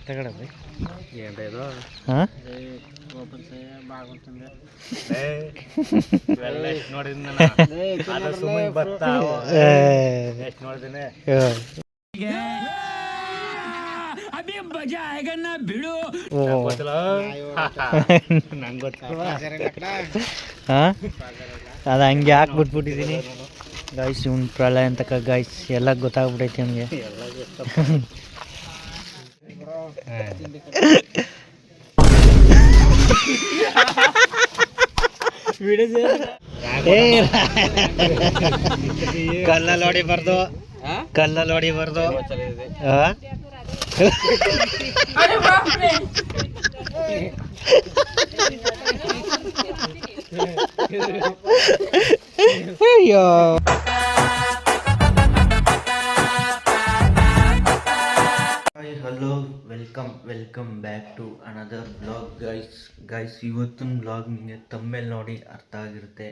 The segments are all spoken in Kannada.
ತಗಡಬಿ ఏంటేదో ಹಾಂ ఓపెన్ చేయ బాగుంటుంది ನೋಡಿದ್ನ ಅದ ಸುಮ್ಮನೆ ಬರ್ತಾವ ಎಷ್ಟು ನೋಡಿದ್ದೀನಿ ಅಭಿ ಮಜಾ ಆएगा ना भिड़ो ಗೊತ್ತಲ್ಲ ನಂಗೆ ಗೊತ್ತಿಲ್ಲ ಹಾಂ ಅದು ಹಂಗೆ ಹಾಕ್ಬಿಟ್ಬಿಟ್ಟಿದ್ದೀನಿ ಗಾಯ್ಸ್ ಇವ್ನು ಪ್ರಳಯ ಅಂತಕ ಗಾಯ್ಸ್ ಎಲ್ಲ ಗೊತ್ತಾಗ್ಬಿಟ್ಟೈತಿ ನಮಗೆ ಕಲ್ಲಲ್ಲಿ ಹೊಡಿಬಾರ್ದು ಕಲ್ಲಲ್ಲಿ ಹೊಡಿಬಾರ್ದು ಅಯ್ಯೋ hello welcome back to another blog guys ಇವತ್ತಿನ ಬ್ಲಾಗ್ ನಿಮಗೆ ತಮ್ಮೇಲೆ ನೋಡಿ ಅರ್ಥ ಆಗಿರುತ್ತೆ.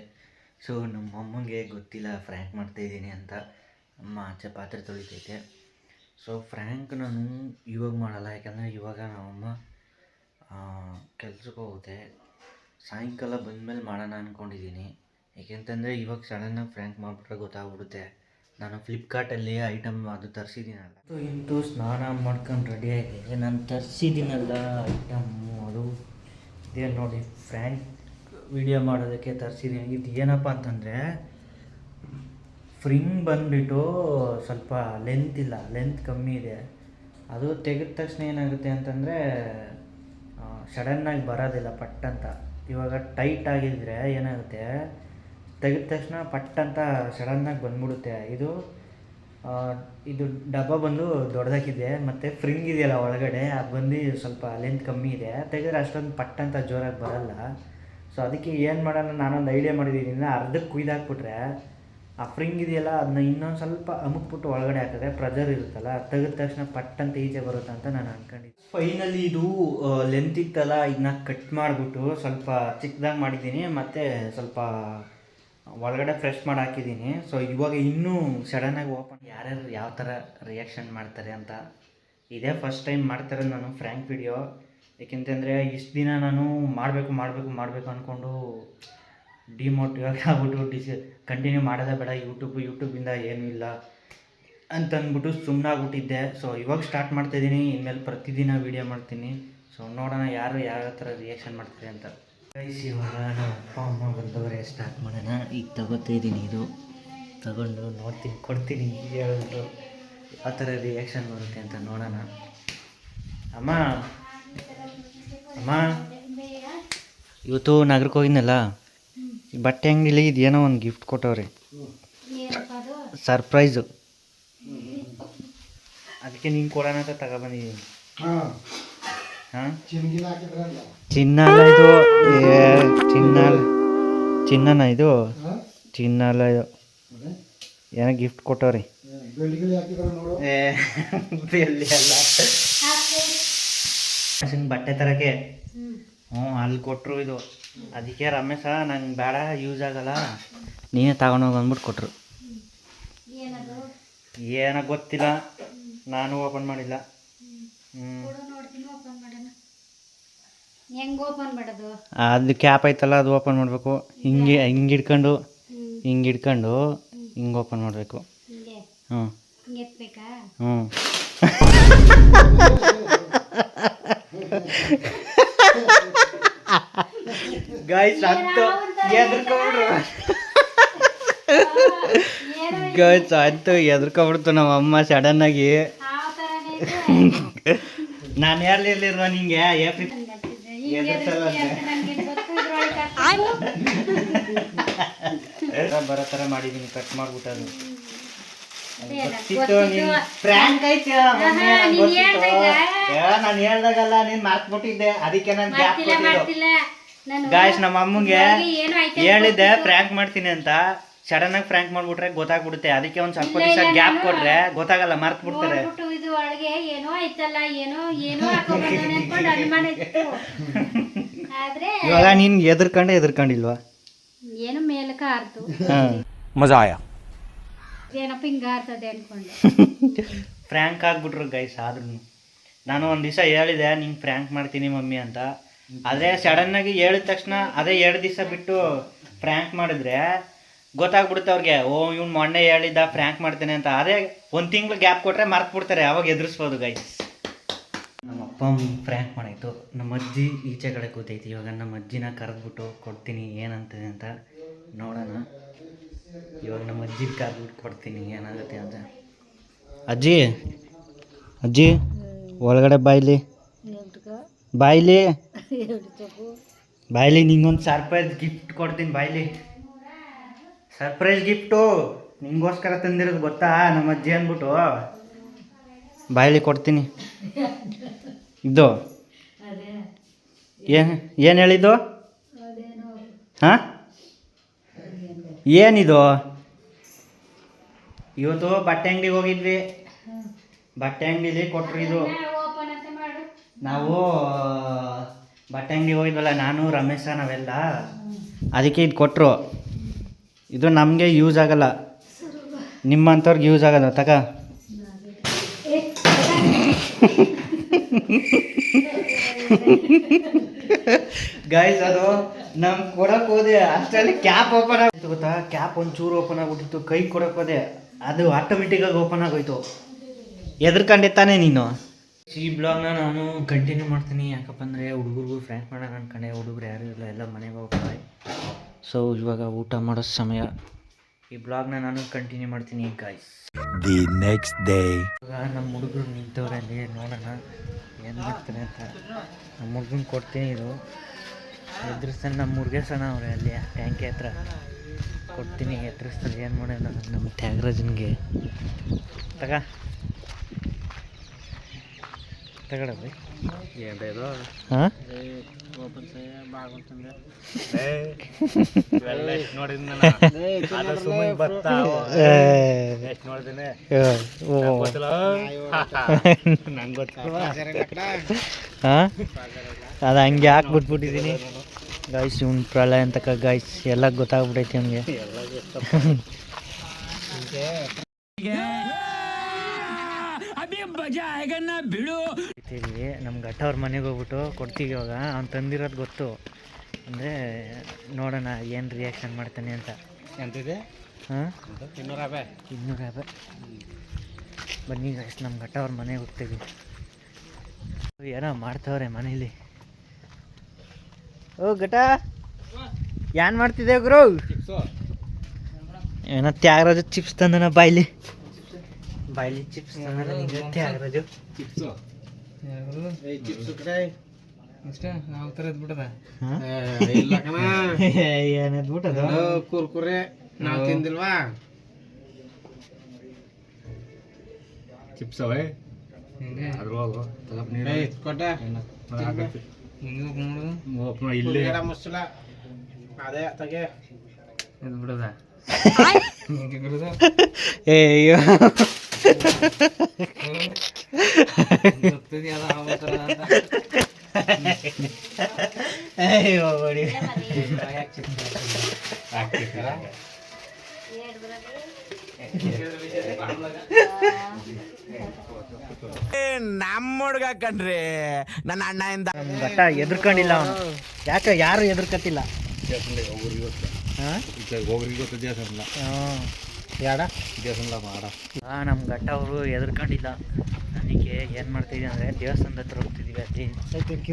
ಸೊ ನಮ್ಮ ಅಮ್ಮಂಗೆ ಗೊತ್ತಿಲ್ಲ ಫ್ರ್ಯಾಂಕ್ ಮಾಡ್ತಾಯಿದ್ದೀನಿ ಅಂತ. ಅಮ್ಮ ಆಚೆ ಪಾತ್ರೆ ತೊಳಿತೈತೆ. ಸೊ ಫ್ರ್ಯಾಂಕ್ ನಾನು ಇವಾಗ ಮಾಡಲ್ಲ, ಯಾಕಂದರೆ ಇವಾಗ ನಮ್ಮಮ್ಮ ಕೆಲ್ಸಕ್ಕೆ ಹೋಗುತ್ತೆ. ಸಾಯಂಕಾಲ ಬಂದಮೇಲೆ ಮಾಡೋಣ ಅಂದ್ಕೊಂಡಿದ್ದೀನಿ. ಏಕೆಂತಂದರೆ ಇವಾಗ ಸಡನ್ನಾಗಿ ಫ್ರ್ಯಾಂಕ್ ಮಾಡಿಬಿಟ್ರೆ ಗೊತ್ತಾಗ್ಬಿಡುತ್ತೆ. ನಾನು ಫ್ಲಿಪ್ಕಾರ್ಟಲ್ಲಿ ಐಟಮ್ ಅದು ತರಿಸಿದ್ದೀನಲ್ಲ, ಸೊ ಇಂತೂ ಸ್ನಾನ ಮಾಡ್ಕೊಂಡು ರೆಡಿಯಾಗಿದೆ. ನಾನು ತರಿಸಿದ್ದೀನಲ್ಲ ಐಟಮ್ಮು ಅದು ಇದೇ ನೋಡಿ. ಫ್ರ್ಯಾಂಕ್ ವಿಡಿಯೋ ಮಾಡೋದಕ್ಕೆ ತರಿಸಿದ್ದೀನಿ. ಇದು ಏನಪ್ಪ ಅಂತಂದರೆ ಫ್ರಿಂಗ್ ಬಂದುಬಿಟ್ಟು ಸ್ವಲ್ಪ ಲೆಂತ್ ಕಮ್ಮಿ ಇದೆ. ಅದು ತೆಗೆದ ತಕ್ಷಣ ಏನಾಗುತ್ತೆ ಅಂತಂದರೆ ಸಡನ್ನಾಗಿ ಬರೋದಿಲ್ಲ ಪಟ್ಟಂತ. ಇವಾಗ ಟೈಟ್ ಆಗಿದ್ದರೆ ಏನಾಗುತ್ತೆ, ತೆಗೆದ ತಕ್ಷಣ ಪಟ್ಟಂತ ಸಡನ್ನಾಗಿ ಬಂದ್ಬಿಡುತ್ತೆ. ಇದು ಡಬ್ಬ ಬಂದು ದೊಡ್ಡದಾಗಿದೆ, ಮತ್ತು ಫ್ರಿಂಗ್ ಇದೆಯಲ್ಲ ಒಳಗಡೆ ಅದು ಬಂದು ಸ್ವಲ್ಪ ಲೆಂತ್ ಕಮ್ಮಿ ಇದೆ. ತೆಗೆದ್ರೆ ಅಷ್ಟೊಂದು ಪಟ್ಟಂತ ಜೋರಾಗಿ ಬರಲ್ಲ. ಸೊ ಅದಕ್ಕೆ ಏನು ಮಾಡೋಣ, ನಾನೊಂದು ಐಡಿಯಾ ಮಾಡಿದ್ದೀನಿ. ಅರ್ಧಕ್ಕೆ ಕುಯ್ದಾಕ್ಬಿಟ್ರೆ ಆ ಫ್ರಿಂಗ್ ಇದೆಯಲ್ಲ ಅದನ್ನ ಇನ್ನೊಂದು ಸ್ವಲ್ಪ ಅಮುಕ್ಬಿಟ್ಟು ಒಳಗಡೆ ಹಾಕಿದ್ರೆ ಪ್ರೆಜರ್ ಇರುತ್ತಲ್ಲ, ತೆಗೆದ ತಕ್ಷಣ ಪಟ್ಟಂತ ಈಚೆ ಬರುತ್ತೆ ಅಂತ ನಾನು ಅಂದ್ಕೊಂಡಿದ್ದೆ. ಫೈನಲಿ ಇದು ಲೆಂತ್ ಇತ್ತಲ್ಲ, ಇದನ್ನ ಕಟ್ ಮಾಡಿಬಿಟ್ಟು ಸ್ವಲ್ಪ ಚಿಕ್ಕದಾಗಿ ಮಾಡಿದ್ದೀನಿ, ಮತ್ತು ಸ್ವಲ್ಪ ಒಳಗಡೆ ಫ್ರೆಶ್ ಮಾಡಿ ಹಾಕಿದ್ದೀನಿ. ಸೊ ಇವಾಗ ಇನ್ನೂ ಸಡನ್ನಾಗಿ ಓಪನ್ ಯಾರ್ಯಾರು ಯಾವ ಥರ ರಿಯಾಕ್ಷನ್ ಮಾಡ್ತಾರೆ ಅಂತ. ಇದೇ ಫಸ್ಟ್ ಟೈಮ್ ಮಾಡ್ತಾರೆ ನಾನು ಫ್ರ್ಯಾಂಕ್ ವಿಡಿಯೋ. ಏಕೆಂತಂದರೆ ಇಷ್ಟು ದಿನ ನಾನು ಮಾಡಬೇಕು ಅಂದ್ಕೊಂಡು ಡಿಮೋಟಿವೇಟ್ ಆಗ್ಬಿಟ್ಟು ಕಂಟಿನ್ಯೂ ಮಾಡೋದೇ ಬೇಡ, ಯೂಟ್ಯೂಬಿಂದ ಏನೂ ಇಲ್ಲ ಅಂತಂದ್ಬಿಟ್ಟು ಸುಮ್ಮನಾಗ್ಬಿಟ್ಟಿದ್ದೆ. ಸೊ ಇವಾಗ ಸ್ಟಾರ್ಟ್ ಮಾಡ್ತಾಯಿದ್ದೀನಿ. ಇನ್ಮೇಲೆ ಪ್ರತಿದಿನ ವೀಡಿಯೋ ಮಾಡ್ತೀನಿ. ಸೊ ನೋಡೋಣ ಯಾರು ಯಾವ ಥರ ರಿಯಾಕ್ಷನ್ ಮಾಡ್ತಾರೆ ಅಂತ. ಇವಾಗ ನಮ್ಮ ಅಪ್ಪ ಅಮ್ಮ ಬಂದವರೇ, ಸ್ಟಾರ್ಟ್ ಮಾಡೋಣ. ಈಗ ತಗೋತಾಯಿದ್ದೀನಿ, ಇದು ತಗೊಂಡು ನೋಡ್ತೀನಿ, ಕೊಡ್ತೀನಿ, ಹೇಳ್ಬಿಟ್ಟು ಯಾವ ಥರ ರಿಯಾಕ್ಷನ್ ಬರುತ್ತೆ ಅಂತ ನೋಡೋಣ. ಅಮ್ಮ ಇವತ್ತು ನಗರಕ್ಕೆ ಹೋಗಿದ್ನಲ್ಲ, ಬಟ್ಟೆ ಅಂಗಡಿಲಿ ಇದೇನೋ ಒಂದು ಗಿಫ್ಟ್ ಕೊಟ್ಟವ್ರೆ, ಸರ್ಪ್ರೈಸು. ಅದಕ್ಕೆ ನಿಂಗೆ ಕೊಡೋಣ ಅಂತ ತಗೊಬಂದಿದ್ದೀನಿ. ಹಾಂ, ಚಿನ್ನ ಅಲ್ಲ ಇದು, ಚಿನ್ನನ ಇದು, ಚಿನ್ನ ಅಲ್ಲ ಇದು, ಏನೋ ಗಿಫ್ಟ್ ಕೊಟ್ಟವ್ರಿ. ಬೆಳ್ಳಿ ಅಲ್ಲ, ಬಟ್ಟೆ ತರಕ್ಕೆ. ಅಲ್ಲಿ ಕೊಟ್ಟರು ಇದು. ಅದಕ್ಕೆ ರಮೇಶ ನಂಗೆ ಬೇಡ, ಯೂಸ್ ಆಗಲ್ಲ, ನೀನೇ ತಗೊಂಡೋಗಿ ಅಂದ್ಬಿಟ್ಟು ಕೊಟ್ಟರು. ಏನೋ ಗೊತ್ತಿಲ್ಲ, ನಾನು ಓಪನ್ ಮಾಡಿಲ್ಲ. ಅದು ಕ್ಯಾಪ್ ಐತಲ್ಲ, ಅದು ಓಪನ್ ಮಾಡಬೇಕು. ಹಿಂಗೆ ಹಿಡ್ಕೊಂಡು ಹಿಂಗೆ ಓಪನ್ ಮಾಡಬೇಕು. ಹ್ಞೂ ಗಾಯ್ಸ್ ಅಂತೂ ಎದ್ರಕೊಬಿಡ್ತು ನಮ್ಮ ಅಮ್ಮ ಸಡನ್ನಾಗಿ. ನಾನು ಎಲ್ಲಿರುವ ನಿಂಗೆ ಬರೋ ಥರ ಮಾಡಿದ್ದೀನಿ, ಕಟ್ ಮಾಡ್ಬಿಟ್ಟು. ಅದು ಫ್ರ್ಯಾಂಕ್ ಐತೆ, ನಾನು ಹೇಳ್ದಾಗಲ್ಲ ನೀನು ಮಾರ್ಕ್ಬಿಟ್ಟಿದ್ದೆ, ಅದಕ್ಕೆ ನಾನು ಗ್ಯಾಪ್ ಕೊಟ್ಟಿದ್ದು. ಗಾಯ್ಸ್ ನಮ್ಮ ಅಮ್ಮಂಗೆ ಹೇಳಿದ್ದೆ ಫ್ರ್ಯಾಂಕ್ ಮಾಡ್ತೀನಿ ಅಂತ, ಸಡನ್ನಾಗಿ ಫ್ರ್ಯಾಂಕ್ ಮಾಡ್ಬಿಟ್ರೆ ಗೊತ್ತಾಗ್ಬಿಡುತ್ತೆ. ಅದಕ್ಕೆ ಒಂದು ಸ್ವಲ್ಪ ದಿವಸ ಗ್ಯಾಪ್ ಕೊಟ್ರೆ ಗೊತ್ತಾಗಲ್ಲ, ಮರ್ತು ಬಿಡ್ತಾರೆ. ಇವಾಗ ನೀನು ಎದ್ರಕೊಂಡಿಲ್ವಾ? ಏನು ಮೇಲಕ್ಕೆ ಆರ್ತು ಮಜಾ ಆಯಾ, ಏನಪ್ಪ ಹಿಂಗೆ ಆರ್ತದೆ ಅನ್ಕೊಂಡು ಫ್ರ್ಯಾಂಕ್ ಆಗ್ಬಿಟ್ರು ಗೈಸ್. ಆದ್ರೂ ನಾನು ಒಂದು ದಿವಸ ಹೇಳಿದೆ ನಿಂಗೆ ಪ್ರ್ಯಾಂಕ್ ಮಾಡ್ತೀನಿ ಮಮ್ಮಿ ಅಂತ. ಅದೇ ಸಡನ್ನಾಗಿ ಹೇಳಿದ ತಕ್ಷಣ ಅದೇ 2 ದಿವಸ ಬಿಟ್ಟು ಪ್ರ್ಯಾಂಕ್ ಮಾಡಿದ್ರೆ ಗೊತ್ತಾಗ್ಬಿಡುತ್ತೆ ಅವ್ರಿಗೆ, ಓ ಇವ್ನು ಮೊನ್ನೆ ಹೇಳಿದ್ದ ಪ್ರ್ಯಾಂಕ್ ಮಾಡ್ತೇನೆ ಅಂತ. ಅದೇ 1 ತಿಂಗಳು ಗ್ಯಾಪ್ ಕೊಟ್ಟರೆ ಮರ್ತು ಬಿಡ್ತಾರೆ, ಅವಾಗ ಎದುರಿಸ್ಬೋದು ಗೈಸ್. ನಮ್ಮ ಅಪ್ಪ ಪ್ರ್ಯಾಂಕ್ ಮಾಡಾಯಿತು. ನಮ್ಮ ಅಜ್ಜಿ ಈಚೆ ಕಡೆ ಕೂತೈತಿ. ಇವಾಗ ನಮ್ಮ ಅಜ್ಜಿನ ಕರೆದ್ಬಿಟ್ಟು ಕೊಡ್ತೀನಿ ಏನಂತದೆ ಅಂತ ನೋಡೋಣ. ಇವಾಗ ನಮ್ಮ ಅಜ್ಜಿಗೆ ಕರೆದ್ಬಿಟ್ಟು ಕೊಡ್ತೀನಿ ಏನಾಗುತ್ತೆ ಅಂತ. ಅಜ್ಜಿ ಅಜ್ಜಿ ಒಳಗಡೆ ಬಾಯ್ಲಿ ಬಾಯ್ಲಿ ಬಾಯ್ಲಿ ನಿಂಗೊಂದು ಸರ್ಪ್ರೈಸ್ ಗಿಫ್ಟ್ ಕೊಡ್ತೀನಿ. ಬಾಯ್ಲಿ ಸರ್ಪ್ರೈಸ್ ಗಿಫ್ಟು ನಿಂಗೋಸ್ಕರ ತಂದಿರೋದು ಗೊತ್ತಾ ನಮ್ಮ ಅಜ್ಜಿ ಅಂದ್ಬಿಟ್ಟು. ಬಾಯ್ಲಿ ಕೊಡ್ತೀನಿ. ಇದು ಏನು ಹೇಳಿದ್ದು? ಹಾಂ ಏನಿದು? ಇವತ್ತು ಬಟ್ಟೆ ಅಂಗಡಿಗೆ ಹೋಗಿದ್ವಿ. ಬಟ್ಟೆ ಅಂಗಡಿಲಿ ಕೊಟ್ಟರು ಇದು. ನಾವು ಬಟ್ಟೆ ಅಂಗಡಿಗೆ ಹೋಗಿದ್ವಲ್ಲ, ನಾನು ರಮೇಶ ನಾವೆಲ್ಲ, ಅದಕ್ಕೆ ಇದು ಕೊಟ್ಟರು. ಇದು ನಮಗೆ ಯೂಸ್ ಆಗಲ್ಲ, ನಿಮ್ಮಂಥವ್ರಿಗೆ ಯೂಸ್ ಆಗಲ್ಲ. ತಗ ಗೈಸ್, ಅದು ನಮ್ಗೆ ಕೊಡಕ್ಕೆ ಹೋದೆ, ಅಷ್ಟರಲ್ಲಿ ಕ್ಯಾಪ್ ಓಪನ್ ಆಗಿತ್ತು ಗೊತ್ತಾ. ಕ್ಯಾಪ್ ಒಂಚೂರು ಓಪನ್ ಆಗ್ಬಿಟ್ಟಿತ್ತು, ಕೈ ಕೊಡಕ್ಕೆ ಹೋದೆ, ಅದು ಆಟೋಮೆಟಿಕ್ಕಾಗಿ ಓಪನ್ ಆಗೋಯ್ತು. ಎದ್ರಕೊಂಡಿತ್ತಾನೆ ನೀನು. ಈ ಬ್ಲಾಗ್ನ ನಾನು ಕಂಟಿನ್ಯೂ ಮಾಡ್ತೀನಿ, ಯಾಕಪ್ಪ ಅಂದರೆ ಹುಡುಗರಿಗೂ ಫ್ರ್ಯಾಂಕ್ ಮಾಡೋಣ ಅನ್ಕೊಂಡೆ. ಹುಡುಗರು ಯಾರು ಇಲ್ಲ, ಎಲ್ಲ ಮನೆಗೆ ಹೋಗ್ತಾರೆ. ಸೊ ಇವಾಗ ಊಟ ಮಾಡೋ ಸಮಯ. ಈ ಬ್ಲಾಗ್ನ ನಾನು ಕಂಟಿನ್ಯೂ ಮಾಡ್ತೀನಿ ಗೈಸ್. The next day. ಇವಾಗ ನಮ್ಮ ಹುಡುಗರು ನಿಂತವ್ರೆ ಅಲ್ಲಿ, ನೋಡೋಣ ಏನು ಮಾಡ್ತಾರೆ ಅಂತ. ನಮ್ಮ ಹುಡುಗನ ಕೊಡ್ತೀನಿ. ಇದು ಎದುರಿಸ್ತಾನೆ ನಮ್ಮ ಮುರುಗೇಶನ ಅವ್ರೆ ಅಲ್ಲಿ ಟ್ಯಾಂಕಿ ಹತ್ರ. ಕೊಡ್ತೀನಿ, ಎದುರಿಸ್ತಾರೆ. ಏನು ಮಾಡೋಣ ನಮ್ಮ ತ್ಯಾಗರಾಜನ್ಗೆ. ತಗ ತಗಡ ಬೈ. ಏನು ಹಾಂ ಹಾಂ ಅದು ಹಂಗೆ ಹಾಕ್ಬಿಟ್ಬಿಟ್ಟಿದ್ದೀನಿ ಗೈಸ್. ಇವ್ನು ಪ್ರಳಯ ಅಂತಕ ಗೈಸ್, ಎಲ್ಲ ಗೊತ್ತಾಗ್ಬಿಟ್ಟೈತಿ ಅವನಿಗೆ. ನಮ್ಮ ಘಟ್ಟವ್ರ ಮನೆಗೆ ಹೋಗ್ಬಿಟ್ಟು ಕೊಡ್ತೀವಿ. ಇವಾಗ ಅವ್ನು ತಂದಿರೋದು ಗೊತ್ತು, ಅಂದರೆ ನೋಡೋಣ ಏನು ರಿಯಾಕ್ಷನ್ ಮಾಡ್ತಾನೆ ಅಂತ. ಎಂತಿದೆ? ಹಾಂ 250. ಬನ್ನಿ ಗೈಸ್, ನಮ್ಮ ಘಟ್ಟವ್ರ ಮನೆಗೆ ಹೋಗ್ತೀವಿ. ಏನೋ ಮಾಡ್ತವ್ರೆ ಮನೇಲಿ. ಓ ಘಟ, ಏನ್ ಮಾಡ್ತಿದ್ದೆ ಗುರು? ಏನೋ ತ್ಯಾಗರಾಜು ಚಿಪ್ಸ್ ತಂದನ. ಬಾಯ್ಲಿ ಬಾಯ್ಲಿ ಚಿಪ್ಸ್ ತಂದನ ನಿಂಗೆ ತ್ಯಾಗರಾಜು. ಏನದ್ಬಿಟ್ಟದ ಕುರ್ಕುರೆ ನಾವು ತಿಂದಿಲ್ವಾ? ಚಿಪ್ಸ್ ಅವೇ ಇಲ್ಲಿ ಅದೇ ತಗೆ ಬಿಡದ. ಅಯ್ಯೋ ಅಯ್ಯೋ ಬಡಿ ನಮ್ಮ ಹುಡ್ಗ ಕಣ್ರಿ, ನನ್ನ ಅಣ್ಣಯಿಂದ. ಘಟ್ಟ ಎದ್ರಕೊಂಡಿಲ್ಲ ಅವನು. ಯಾಕೆ ಯಾರು ಎದ್ರಕತ್ತಿಲ್ಲ. ನಮ್ಮ ಘಟ್ಟ ಅವರು ಎದ್ರಕೊಂಡಿಲ್ಲ. ಅದಕ್ಕೆ ಏನು ಮಾಡ್ತಿದ್ವಿ ಅಂದರೆ ದೇವಸ್ಥಾನದ ಹತ್ರ ಹೋಗ್ತಿದ್ದೀವಿ.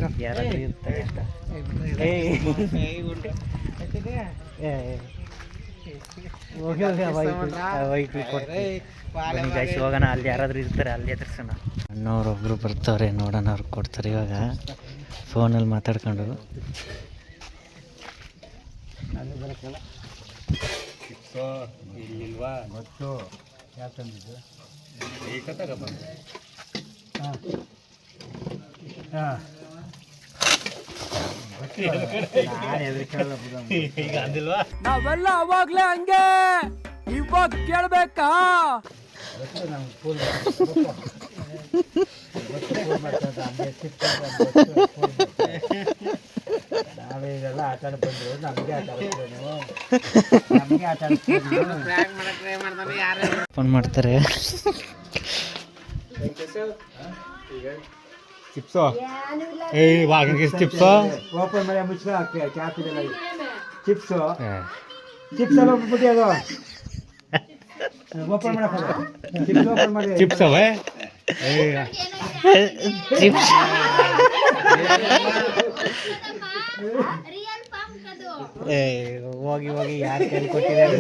ಅಲ್ಲಿ ಯಾರಾದ್ರೂ ಇರ್ತಾರೆ ಅಂತ. ಬನ್ನಿ ಗೈಸ್ ಹೋಗೋಣ, ಅಲ್ಲಿ ಯಾರಾದರೂ ಇರ್ತಾರೆ, ಅಲ್ಲಿ ಎದುರ್ಸೋಣ. ಅಣ್ಣವ್ರೊಬ್ರು ಬರ್ತಾವ್ರೆ, ನೋಡೋಣ ಅವ್ರು ಕೊಡ್ತಾರೆ. ಇವಾಗ ಫೋನಲ್ಲಿ ಮಾತಾಡ್ಕೊಂಡು ಇಲ್ಲಿಲ್ವಾ ಗೊತ್ತು ಯಾಕೆ ತಂದಿದ್ದು ಏಕತ್ತಾಗ ಬಂದು. ಈಗ ಅಂದಿಲ್ವಾ? ನಾವೆಲ್ಲ ಅವಾಗ್ಲೇ ಹಂಗೆ, ಇವಾಗ ಕೇಳ್ಬೇಕಾ? ನಾವೀಗೆಲ್ಲ ಆಟ ಆಡಿ ಬಂದ್ರು, ನಮಗೆ ಆಟ ಆಡ್ತೀವಿ ನೀವು. ಫೋನ್ ಮಾಡ್ತಾರೆ. ಚಿಪ್ಸು ಏಯ್ ವಾಗಿ ಚಿಪ್ಸು ಓಪನ್ ಮಾಡಿ ಮುಚ್ಚ ಕ್ಯಾಪ್ ಇದೆಲ್ಲ ಚಿಪ್ಸು ಚಿಪ್ಸ್ ಎಲ್ಲ ಬಿಟ್ಟು ಅದು ಓಪನ್ ಮಾಡಕ್ಕೆ ಚಿಪ್ಸ್ ಓಪನ್ ಮಾಡಿ ಚಿಪ್ಸ್ ಅವೇ ಚಿಪ್ಸ್ ಹೋಗಿ ಹೋಗಿ ಯಾರು ಕೇಳ್ಕೊಟ್ಟಿದ್ದಾರೆ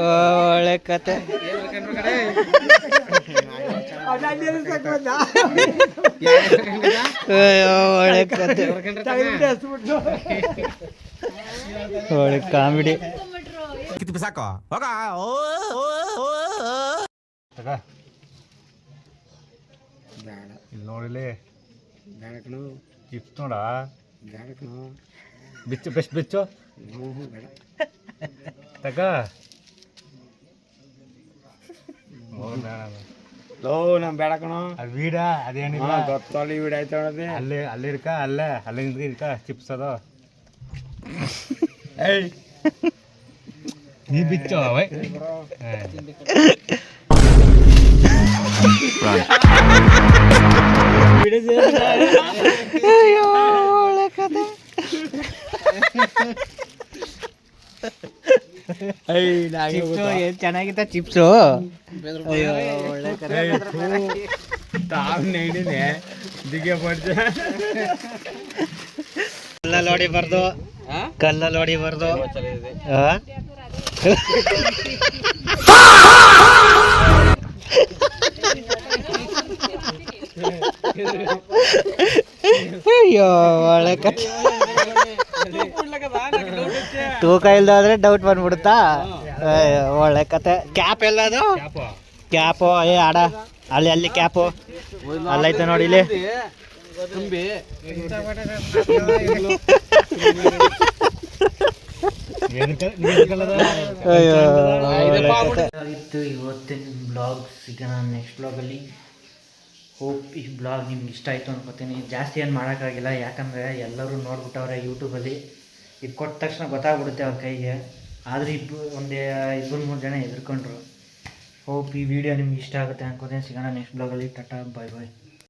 ಒಳ್ಳೆ ಕತೆ ಒಳ್ಳೆ ಕತೆ ಒಳ್ಳೆ ಕಾಮಿಡಿ ಸಾಕು ಇಲ್ಲಿ ನೋಡಿಲಿ ಚಿಪ್ಸ್ ನೋಡ ಬಿಚ್ಚು ಬೆಸ್ಟ್ ಬಿಚ್ಚು ತಗ ಲೋ ನಮ್ ಬೇಡ ಕಣೋ ಅದು ವೀಡ ಅದೇನಿಲ್ಲ ಗೊತ್ತಲ್ಲಿ ವೀಡ್ ಆಯ್ತು ಅಲ್ಲೇ ಅಲ್ಲಿ ಇರ್ಕ ಅಲ್ಲೇ ಅಲ್ಲೇ ನಿಂತ್ಕ ಇರ್ಕ ಚಿಪ್ಸ್ ಅದು ಏಯ್ ನೀ ಬಿಚ್ಚು ಅವೇ ಚಿಪ್ಸು ಏನ್ ಚೆನ್ನಾಗಿತ್ತ ಚಿಪ್ಸು ಒಳ್ಳೆ ಕತೆ ತಾವ್ ನೈಡಿನೇ ದಿಗೆ ಪಡ್ಜ ಕಲ್ಲಲ್ಲಿ ಹೊಡಿಬಾರ್ದು ಕಲ್ಲಲ್ಲಿ ಹೊಡಿಬಾರ್ದು ಅಯ್ಯೋ ಒಳ್ಳೆ ಕತೆ ತೂಕ ಇಲ್ದಾದ್ರೆ ಡೌಟ್ ಬಂದ್ಬಿಡುತ್ತಾ ಒಳ್ಳೆ ಕತೆ ಕ್ಯಾಪ್ ಎಲ್ಲ ಅದು ಕ್ಯಾಪು ಏ ಆಡ ಅಲ್ಲಿ ಅಲ್ಲಿ ಕ್ಯಾಪು ಅಲ್ಲೈತೆ ನೋಡಿ ಇಲ್ಲಿ ಇತ್ತು ಇವತ್ತಿನ ಬ್ಲಾಗ್. ಸಿಗೋಣ ನೆಕ್ಸ್ಟ್ ಬ್ಲಾಗಲ್ಲಿ. ಹೋಪ್ ಈ ಬ್ಲಾಗ್ ನಿಮ್ಗೆ ಇಷ್ಟ ಆಯಿತು ಅನ್ಕೋತೀನಿ. ಜಾಸ್ತಿ ಏನು ಮಾಡೋಕ್ಕಾಗಿಲ್ಲ, ಯಾಕಂದರೆ ಎಲ್ಲರೂ ನೋಡ್ಬಿಟ್ಟವ್ರೆ ಯೂಟ್ಯೂಬಲ್ಲಿ. ಇದು ಕೊಟ್ಟ ತಕ್ಷಣ ಗೊತ್ತಾಗ್ಬಿಡುತ್ತೆ ಅವ್ರ ಕೈಗೆ. ಆದರೆ ಇಬ್ಬರು ಮೂರು ಜನ ಹೆದರ್ಕೊಂಡ್ರು. ಹೋಪ್ ಈ ವಿಡಿಯೋ ನಿಮ್ಗೆ ಇಷ್ಟ ಆಗುತ್ತೆ ಅನ್ಕೋತೀನಿ. ಸಿಗೋಣ ನೆಕ್ಸ್ಟ್ ಬ್ಲಾಗಲ್ಲಿ. ಟಾಟಾ, ಬಾಯ್ ಬಾಯ್.